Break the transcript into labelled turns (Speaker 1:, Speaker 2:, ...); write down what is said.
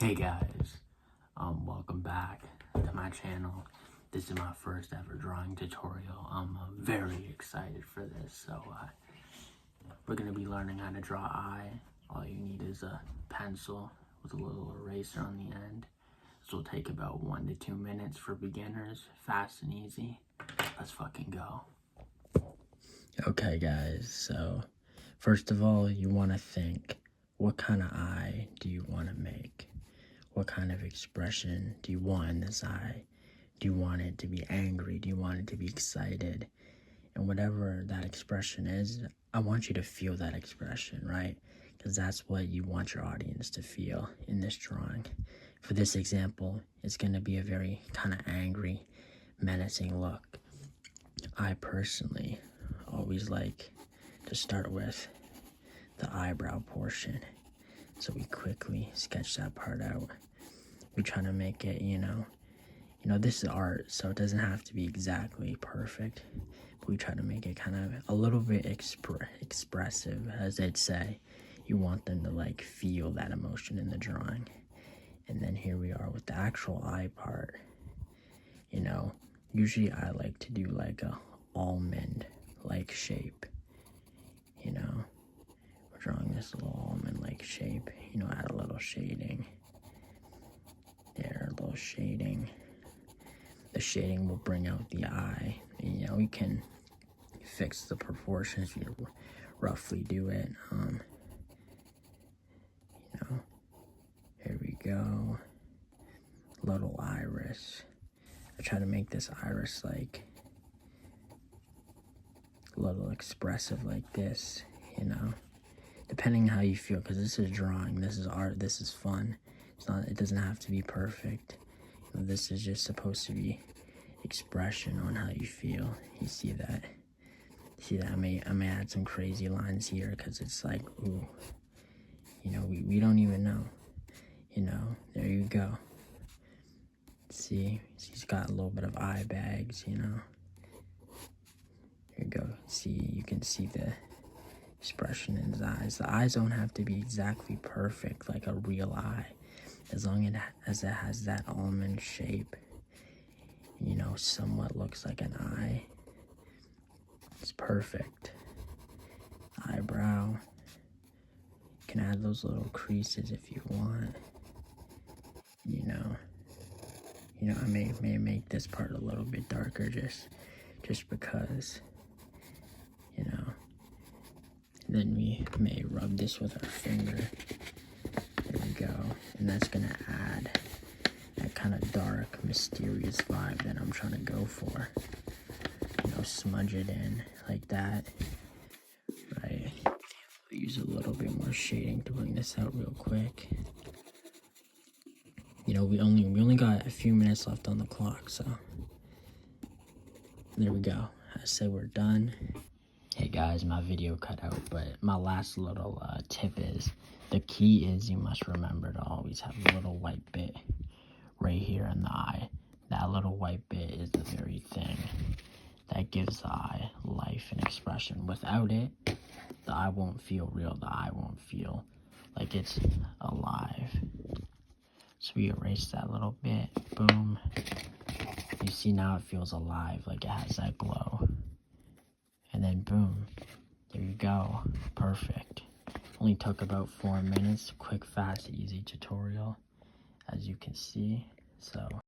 Speaker 1: Hey guys, welcome back to my channel. This is my first ever drawing tutorial. I'm very excited for this. So we're going to be learning how to draw eye. All you need is a pencil with a little eraser on the end. This will take about 1 to 2 minutes for beginners, fast and easy. Let's fucking go. Okay guys, so first of all, you want to think, what kind of eye do you want to make? What kind of expression do you want in this eye? Do you want it to be angry? Do you want it to be excited? And whatever that expression is, I want you to feel that expression, right? Because that's what you want your audience to feel in this drawing. For this example, it's going to be a very kind of angry, menacing look. I personally always like to start with the eyebrow portion. So we quickly sketch that part out. We try to make it, you know, this is art, so it doesn't have to be exactly perfect. But we try to make it kind of a little bit expressive, as they'd say. You want them to like feel that emotion in the drawing. And then here we are with the actual eye part. You know, usually I like to do like a almond-like shape, you know. Drawing this little almond-like shape, you know, add a little shading. There, a little shading. The shading will bring out the eye. You know, you can fix the proportions if you roughly do it. You know, here we go. Little iris. I try to make this iris like a little expressive like this, you know. Depending how you feel, because this is drawing, this is art, this is fun. It doesn't have to be perfect. You know, this is just supposed to be expression on how you feel. You see that? See that? I may add some crazy lines here because it's like, ooh, you know, we don't even know. You know, there you go. See, he's got a little bit of eye bags, you know. Here you go. See, you can see the expression in his eyes. The eyes don't have to be exactly perfect like a real eye, as long as it has that almond shape, you know, somewhat looks like an eye. It's perfect. Eyebrow, you can add those little creases if you want. You know, I may make this part a little bit darker just because, you know. Then we may rub this with our finger. There we go. And that's gonna add that kind of dark, mysterious vibe that I'm trying to go for. You know, smudge it in like that. Right. I'll use a little bit more shading to bring this out real quick. You know, we only got a few minutes left on the clock, so there we go. I say we're done. Hey guys, my video cut out, but my last little tip is, the key is you must remember to always have a little white bit right here in the eye. That little white bit is the very thing that gives the eye life and expression. Without it, the eye won't feel real. The eye won't feel like it's alive. So we erase that little bit, boom. You see now it feels alive, like it has that glow. And then boom, there you go, perfect. Only took about 4 minutes, quick, fast, easy tutorial, as you can see, so.